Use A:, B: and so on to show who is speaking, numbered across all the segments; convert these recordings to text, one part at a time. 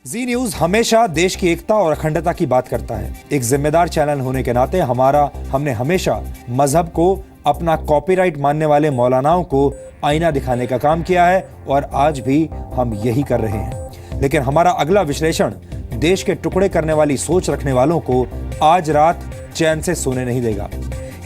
A: जी news हमेशा देश की एकता और अखंडता की बात करता है। एक जिम्मेदार चैनल होने के नाते हमने हमेशा मजहब को अपना कॉपीराइट मानने वाले मौलानाओं को आईना दिखाने का काम किया है और आज भी हम यही कर रहे हैं। लेकिन हमारा अगला विश्लेषण देश के टुकड़े करने वाली सोच रखने वालों को आज रात चैन से सोने नहीं देगा।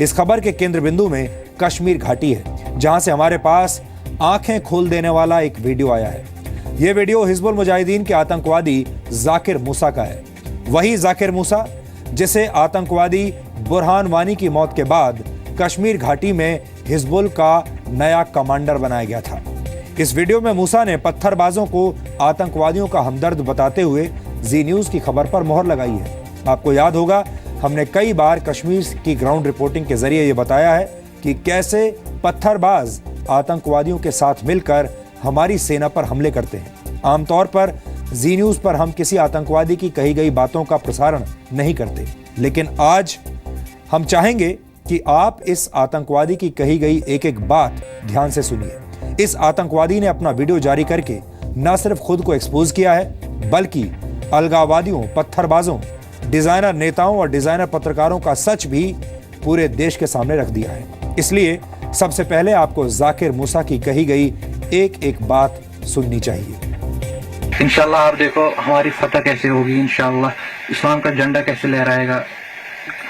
A: इस खबर के केंद्र बिंदु में कश्मीर घाटी है, जहां से हमारे पास आंखें खोल देने वाला एक वीडियो आया है। यह वीडियो हिजबुल मुजाहिदीन के आतंकवादी जाकिर मूसा का है। वही जाकिर मूसा जिसे आतंकवादी बुरहान वानी की मौत के बाद कश्मीर घाटी में हिजबुल का नया कमांडर बनाया गया था। इस वीडियो में मूसा ने पत्थरबाजों को आतंकवादियों का हमदर्द बताते हुए जी न्यूज की खबर पर मोहर लगाई है। आपको याद होगा, हमने कई बार कश्मीर की ग्राउंड रिपोर्टिंग के जरिए यह बताया है कि कैसे पत्थरबाज आतंकवादियों के साथ मिलकर हमारी सेना पर हमले करते हैं। आमतौर पर जी न्यूज पर हम किसी आतंकवादी की कही गई बातों का प्रसारण नहीं करते, लेकिन आज हम चाहेंगे कि आप इस आतंकवादी की कही गई एक एक बात ध्यान से सुनिए। इस आतंकवादी ने अपना वीडियो जारी करके न सिर्फ खुद को एक्सपोज किया है, बल्कि अलगाववादियों, पत्थरबाजों, डिजाइनर नेताओं और डिजाइनर पत्रकारों का सच भी पूरे देश के सामने रख दिया है। इसलिए सबसे पहले आपको जाकिर मूसा की कही गई एक एक बात सुननी चाहिए।
B: इंशाल्लाह आप देखो हमारी फतह कैसे होगी, इंशाल्लाह इस्लाम का झंडा कैसे लहराएगा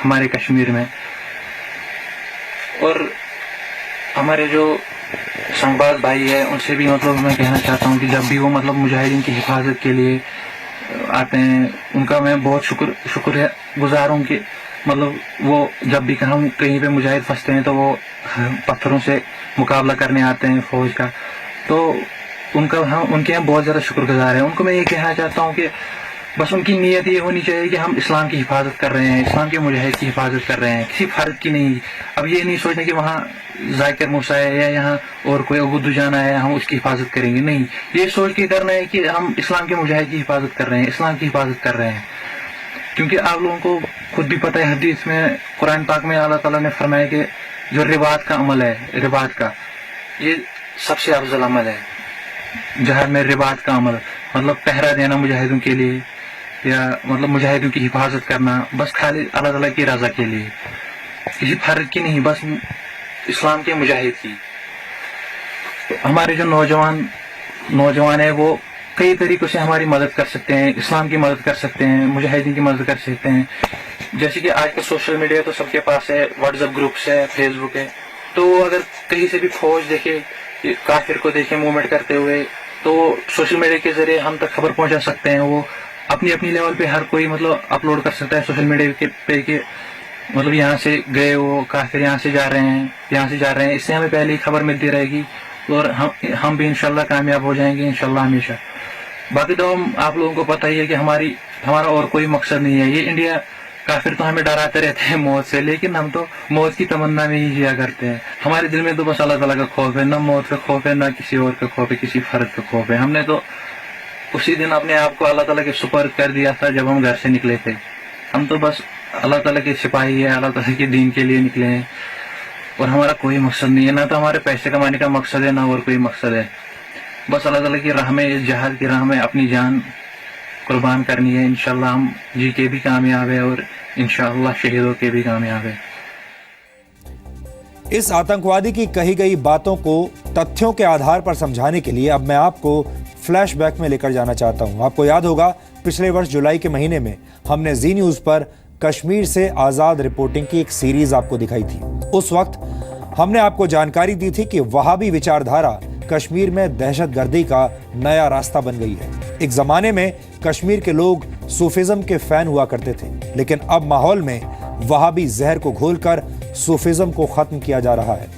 B: हमारे कश्मीर में। और हमारे जो संगबाज भाई है उनसे भी मैं कहना चाहता हूँ कि जब भी वो मुजाहिदीन की हिफाजत के लिए आते हैं, उनका मैं बहुत शुक्र गुजार हूँ कि वो जब भी हम कहीं पे मुजाहिद फंसते हैं तो वो पत्थरों से मुकाबला करने आते हैं फौज का, तो उनके यहाँ बहुत ज़्यादा शुक्रगुजार है। उनको मैं ये कहना चाहता हूँ कि बस उनकी नीयत ये होनी चाहिए कि हम इस्लाम की हिफाजत कर रहे हैं, इस्लाम के मुजाहिद की हिफाजत कर रहे हैं, किसी फर्द की नहीं। अब ये नहीं सोचना कि वहाँ जाकिर मूसा है या यहाँ और कोई अबू जाना है हम उसकी हिफाजत करेंगे, नहीं। ये सोच के करना है कि हम इस्लाम के मुजाहिद की हिफाजत कर रहे हैं, इस्लाम की हिफाजत कर रहे हैं। क्योंकि आप लोगों को खुद भी पता है, हदीस में, कुरान पाक में अल्लाह ताला ने फरमाया कि जो रिबात का अमल है, रिबात का ये सबसे अफजल अमल है। जहाद में रिबात का अमल पहरा देना मुजाहिदों के लिए, या मुजाहिदों की हिफाजत करना बस खाली अल्लाह ताला की रजा के लिए, किसी फर्द की नहीं, बस इस्लाम के मुजाहिद की। हमारे जो नौजवान है वो कई तरीकों से हमारी मदद कर सकते हैं, इस्लाम की मदद कर सकते हैं, मुजाहिदीन की मदद कर सकते हैं। जैसे कि आज का सोशल मीडिया तो सबके पास है, व्हाट्सएप ग्रुप्स है, फेसबुक है, तो अगर कहीं से भी फौज देखे, काफिर को देखे मूवमेंट करते हुए, तो सोशल मीडिया के जरिए हम तक खबर पहुंचा सकते हैं। वो अपनी अपनी लेवल पे हर कोई अपलोड कर सकता है सोशल मीडिया पे कि यहाँ से गए वो काफिर, यहाँ से जा रहे हैं। इससे हमें पहले ही खबर मिलती रहेगी और हम भी इंशाल्लाह कामयाब हो जाएंगे, इंशाल्लाह हमेशा। बाकी तो आप लोगों को पता ही है कि हमारा और कोई मकसद नहीं है। ये इंडिया काफिर तो हमें डराते रहते हैं मौत से, लेकिन हम तो मौत की तमन्ना में ही जिया करते हैं। हमारे दिल में तो बस अल्लाह ताला का खौफ है, ना मौत का खौफ है, ना किसी और का खौफ है, किसी फर्द का खौफ है। हमने तो उसी दिन अपने आप को अल्लाह ताला के सुपर्द कर दिया था जब हम घर से निकले थे। हम तो बस अल्लाह ताला के सिपाही है, अल्लाह ताला के दीन के लिए निकले हैं और हमारा कोई मकसद नहीं है। ना तो हमारे पैसे कमाने का मकसद है, ना और कोई मकसद है। बस अल्लाह ताला की राह में, इस जहाद की राह में अपनी जान कुर्बान करनी है। इंशाल्लाह हम जी के भी कामयाब है और इंशाल्लाह शहीदों के भी कामयाब है।
A: इस आतंकवादी की कही गई बातों को तथ्यों के आधार पर समझाने के लिए अब मैं आपको फ्लैशबैक में लेकर जाना चाहता हूं। आपको याद होगा, पिछले वर्ष जुलाई के महीने में हमने जी न्यूज पर कश्मीर से आजाद रिपोर्टिंग की एक सीरीज आपको दिखाई थी। उस वक्त हमने आपको जानकारी दी थी कि वहाबी विचारधारा कश्मीर में दहशतगर्दी का नया रास्ता बन गई है। एक जमाने में कश्मीर के लोग सूफिज्म के फैन हुआ करते थे, लेकिन अब माहौल में वहाबी जहर को घोलकर सूफिज्म को खत्म किया जा रहा है।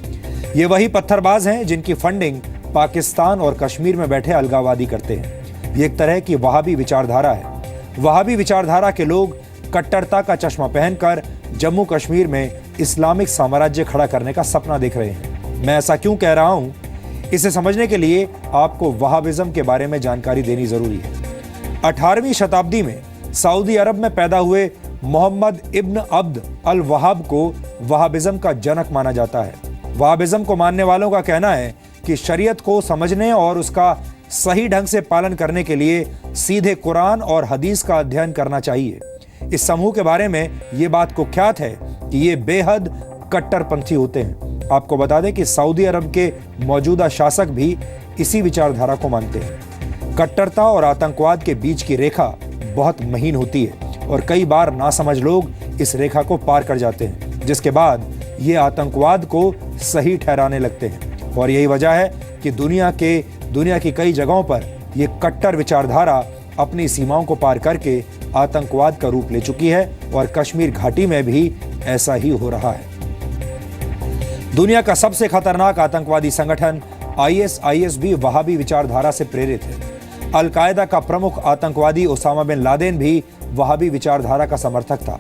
A: ये वही पत्थरबाज हैं जिनकी फंडिंग पाकिस्तान और कश्मीर में बैठे अलगाववादी करते हैं। ये एक तरह की वहाबी विचारधारा है। वहाबी विचारधारा के लोग कट्टरता का चश्मा पहनकर जम्मू कश्मीर में इस्लामिक साम्राज्य खड़ा करने का सपना देख रहे हैं। मैं ऐसा क्यों कह रहा हूं, इसे समझने के लिए आपको वहाबिज्म के बारे में जानकारी देनी जरूरी है। 18वीं शताब्दी में सऊदी अरब में पैदा हुए मोहम्मद इब्न अब्द अल वहाब को वहाबिज्म का जनक माना जाता है। वहाबिज्म को मानने वालों का कहना है कि शरीयत को समझने और उसका सही ढंग से पालन करने के लिए सीधे कुरान और हदीस का अध्ययन करना चाहिए। इस समूह के बारे में ये बात कुख्यात है कि ये बेहद कट्टरपंथी होते हैं। आपको बता दें कि सऊदी अरब के मौजूदा शासक भी इसी विचारधारा को मानते हैं। कट्टरता और आतंकवाद के बीच की रेखा बहुत महीन होती है और कई बार नासमझ लोग इस रेखा को पार कर जाते हैं, जिसके बाद ये आतंकवाद को सही ठहराने लगते हैं। और यही वजह है कि दुनिया की कई जगहों पर ये कट्टर विचारधारा अपनी सीमाओं को पार करके आतंकवाद का रूप ले चुकी है और कश्मीर घाटी में भी ऐसा ही हो रहा है। दुनिया का सबसे खतरनाक आतंकवादी संगठन ISIS भी वहाबी विचारधारा से प्रेरित है। अल-कायदा का प्रमुख आतंकवादी ओसामा बिन लादेन भी वहाबी विचारधारा का समर्थक था।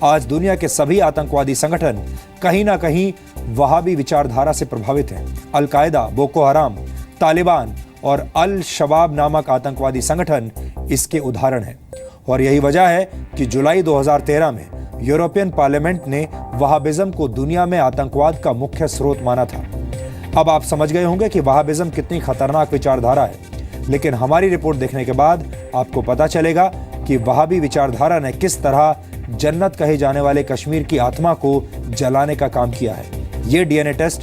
A: आज दुनिया के सभी आतंकवादी संगठन कहीं ना कहीं वहाबी विचारधारा से प्रभावित हैं। अल-कायदा, बोको हराम, तालिबान और अल शबाब नामक आतंकवादी संगठन इसके उदाहरण हैं। और यही वजह है कि जुलाई 2013 में यूरोपियन पार्लियामेंट ने वहाबिज्म को दुनिया में आतंकवाद का मुख्य स्रोत माना था। अब आप समझ गए होंगे कि वहाबिज्म कितनी खतरनाक विचारधारा है, लेकिन हमारी रिपोर्ट देखने के बाद आपको पता चलेगा कि वहाबी विचारधारा ने किस तरह जन्नत कहे जाने वाले कश्मीर की आत्मा को जलाने का काम किया है। ये DNA टेस्ट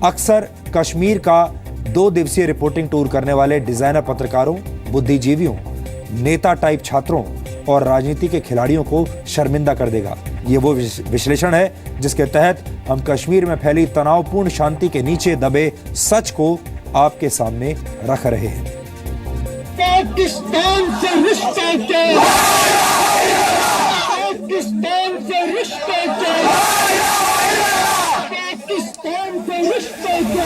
A: अक्सर कश्मीर का 2 दिवसीय रिपोर्टिंग टूर करने वाले डिजाइनर पत्रकारों, बुद्धिजीवियों, नेता टाइप छात्रों और राजनीति के खिलाड़ियों को शर्मिंदा कर देगा। ये वो विश्लेषण है जिसके तहत हम कश्मीर में फैली तनावपूर्ण शांति के नीचे दबे सच को आपके सामने रख रहे हैं।
C: पाकिस्तान से रिश्ते के, पाकिस्तान से रिश्ते के, पाकिस्तान से रिश्ते के।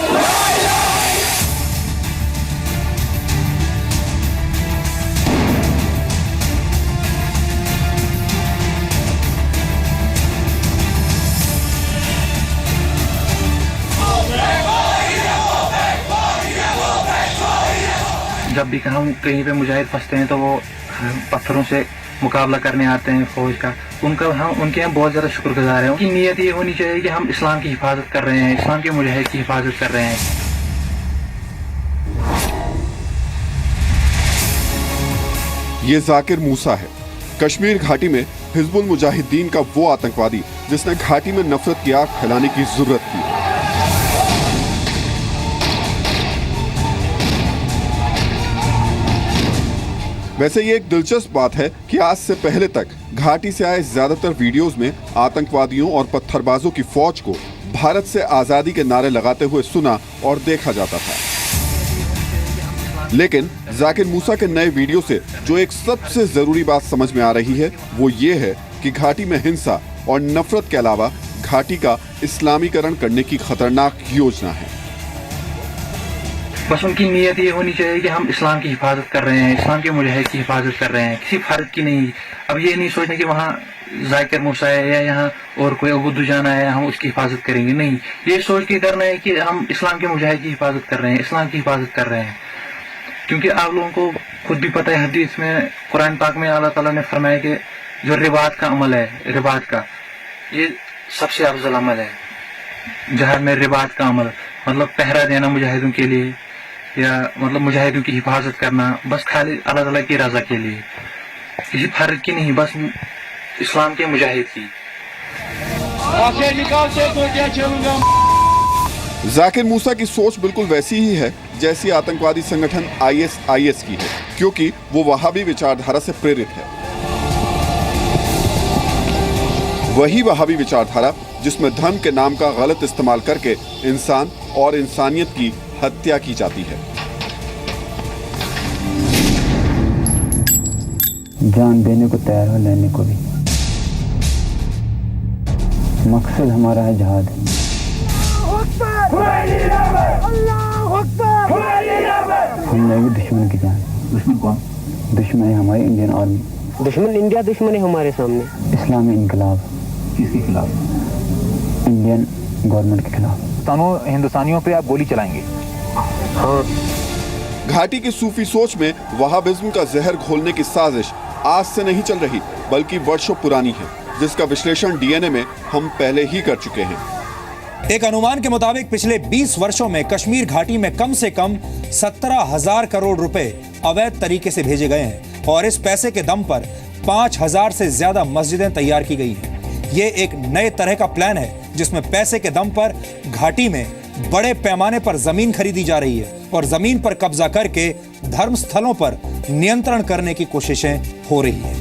B: जब भी हम कहीं पे मुजाहिद फंसते हैं तो वो पत्थरों से मुकाबला करने आते हैं फौज का। उनके हम बहुत ज़्यादा शुक्रगुजार हैं। उनकी नीयत ये होनी चाहिए कि हम इस्लाम की हिफाजत कर रहे हैं, इस्लाम के मुजाहिद की हिफाजत कर रहे हैं।
D: ये जाकिर मूसा है, कश्मीर घाटी में हिजबुल मुजाहिदीन का वो आतंकवादी जिसने घाटी में नफरत की आग फैलाने की जरूरत की। वैसे ये एक दिलचस्प बात है कि आज से पहले तक घाटी से आए ज्यादातर वीडियोस में आतंकवादियों और पत्थरबाजों की फौज को भारत से आजादी के नारे लगाते हुए सुना और देखा जाता था। लेकिन जाकिर मूसा के नए वीडियो से जो एक सबसे जरूरी बात समझ में आ रही है वो ये है कि घाटी में हिंसा और नफरत के अलावा घाटी का इस्लामीकरण करने की खतरनाक योजना है।
B: बस उनकी नीयत ये होनी चाहिए कि हम इस्लाम की हिफाजत कर रहे हैं, इस्लाम के मुजाहिद की हिफाजत कर रहे हैं, किसी फर्क की नहीं। अब ये नहीं सोचना कि वहाँ जाकिर मूसा है या यहाँ और कोई अबू दुजान है, हम उसकी हिफाजत करेंगे। नहीं, ये सोच के करना है कि हम इस्लाम के मुजाहिद की हिफाजत कर रहे हैं, इस्लाम की हिफाजत कर रहे हैं। क्योंकि आप लोगों को खुद भी पता है, हदीस में, कुरान पाक में अल्लाह ताला ने फरमाया कि जो रिबात का अमल है, रिबात का ये सबसे अफजल अमल है। जहाद में रिबात का अमल मतलब पहरा देना मुजाहिदों के लिए, या मतलब मुजाहिदों की हिफाजत करना, बस खाली अल्लाह ताला की रजा के लिए, किसी फर्क की नहीं, बस इस्लाम के मुजाहिद की।
D: जाकिर मूसा की सोच बिल्कुल वैसी ही है जैसी आतंकवादी संगठन ISIS की है, क्योंकि वो वहाबी विचारधारा से प्रेरित है। वही वहाबी विचारधारा जिसमें धर्म के नाम का गलत इस्तेमाल करके इंसान और इंसानियत की हत्या की जाती है।
E: जान देने को तैयार हो, लेने को भी। मकसद हमारा है जहाद। हम लेंगे दुश्मन की जान। दुश्मन कौन? दुश्मन है हमारी इंडियन आर्मी।
F: दुश्मन इंडिया, दुश्मन है हमारे सामने।
E: इस्लामी इनकलाब।
F: किसके खिलाफ?
E: इंडियन गवर्नमेंट के खिलाफ।
F: हिंदुस्तानियों पे आप गोली चलाएंगे?
E: हाँ।
D: घाटी की सूफी सोच में वहाबिज्म का जहर घोलने की साजिश आज से नहीं चल रही, बल्कि वर्षों पुरानी है, जिसका विश्लेषण DNA में हम पहले ही कर चुके हैं।
A: एक अनुमान के मुताबिक पिछले 20 वर्षों में कश्मीर घाटी में कम से कम 17,000 करोड़ रुपए अवैध तरीके से भेजे गए हैं और इस पैसे के दम पर 5,000 से ज्यादा मस्जिदें तैयार की गई हैं। ये एक नए तरह का प्लान है जिसमें पैसे के दम पर घाटी में बड़े पैमाने पर जमीन खरीदी जा रही है और जमीन पर कब्जा करके धर्म स्थलों पर नियंत्रण करने की कोशिशें हो रही है।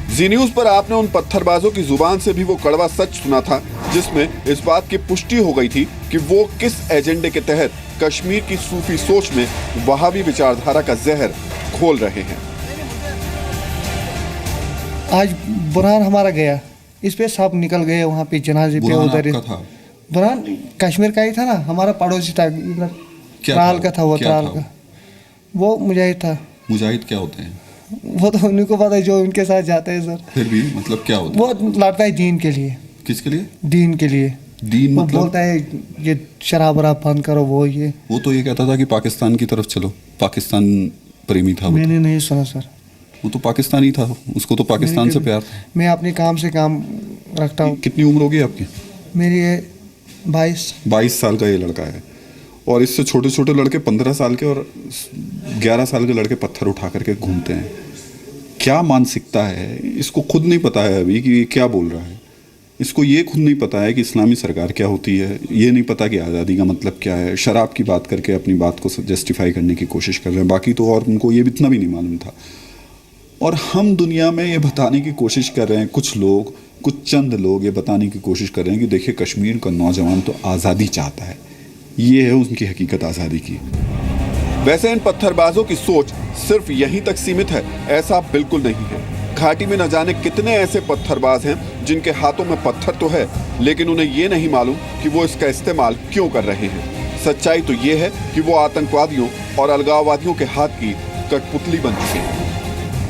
D: जी न्यूज पर आपने उन पत्थरबाजों की जुबान से भी वो कड़वा सच सुना था जिसमें इस बात की पुष्टि हो गई थी कि वो किस एजेंडे के तहत कश्मीर की सूफी सोच में वहाबी विचारधारा का जहर घोल रहे हैं।
G: आज बुरहान हमारा गया, इस पे सब निकल गए वहाँ पे जनाजे पे उधर। बुरहान कश्मीर का ही था ना, हमारा पड़ोसी था, त्राल का था वो, त्राल का वो मुजाहिद था।
H: मुजाहिद क्या होते हैं?
G: वो तो उन्हीं को पता है जो उनके साथ जाते हैं सर।
H: फिर भी मतलब क्या होता है?
G: वो लड़ता है दीन के लिए।
H: किसके लिए?
G: दीन के लिए।
H: दीन
G: वो
H: मतलब?
G: बोलता है ये शराब वराब बंद करो, वो
H: तो ये कहता था कि पाकिस्तान की तरफ चलो, पाकिस्तान प्रेमी था।
G: मैंने नहीं सुना सर।
H: वो तो पाकिस्तानी था, उसको तो पाकिस्तान से प्यार था।
G: मैं अपने काम से काम रखता हूँ।
H: कितनी उम्र होगी आपकी?
G: मेरी 22
H: साल का ये लड़का है और इससे छोटे छोटे लड़के 15 साल के और 11 साल के लड़के पत्थर उठा करके घूमते हैं। क्या मानसिकता है, इसको खुद नहीं पता है अभी कि ये क्या बोल रहा है। इसको ये खुद नहीं पता है कि इस्लामी सरकार क्या होती है, ये नहीं पता कि आज़ादी का मतलब क्या है। शराब की बात करके अपनी बात को जस्टिफाई करने की कोशिश कर रहे हैं, बाकी तो और उनको ये इतना भी नहीं मालूम था। और हम दुनिया में ये बताने की कोशिश कर रहे हैं, कुछ चंद लोग ये बताने की कोशिश कर रहे हैं कि देखिए कश्मीर का नौजवान तो आज़ादी चाहता है, ये है उनकी हकीकत आज़ादी की।
D: वैसे इन पत्थरबाजों की सोच सिर्फ यहीं तक सीमित है, ऐसा बिल्कुल नहीं है। घाटी में न जाने कितने ऐसे पत्थरबाज हैं जिनके हाथों में पत्थर तो है लेकिन उन्हें ये नहीं मालूम कि वो इसका इस्तेमाल क्यों कर रहे हैं। सच्चाई तो ये है कि वो आतंकवादियों और अलगाववादियों के हाथ की कठपुतली बन चुके हैं।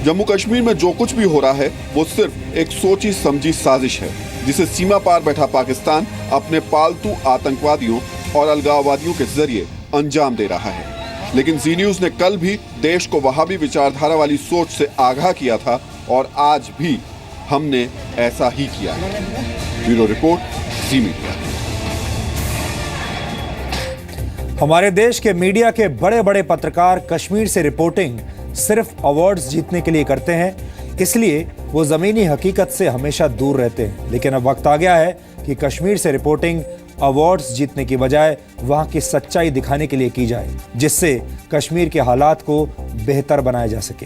D: जम्मू कश्मीर में जो कुछ भी हो रहा है वो सिर्फ एक सोची समझी साजिश है जिसे सीमा पार बैठा पाकिस्तान अपने पालतू आतंकवादियों और अलगाववादियों के जरिए अंजाम दे रहा है। लेकिन जी न्यूज ने कल भी देश को वहाबी विचारधारा वाली सोच से आगाह किया था और आज भी हमने ऐसा ही किया है। ब्यूरो रिपोर्ट, जी मीडिया।
A: हमारे देश के मीडिया के बड़े बड़े पत्रकार कश्मीर से रिपोर्टिंग सिर्फ अवार्ड्स जीतने के लिए करते हैं, इसलिए वो जमीनी हकीकत से हमेशा दूर रहते हैं। लेकिन अब वक्त आ गया है कि कश्मीर से रिपोर्टिंग अवार्ड्स जीतने की बजाय वहां की सच्चाई दिखाने के लिए की जाए, जिससे कश्मीर के हालात को बेहतर बनाया जा सके।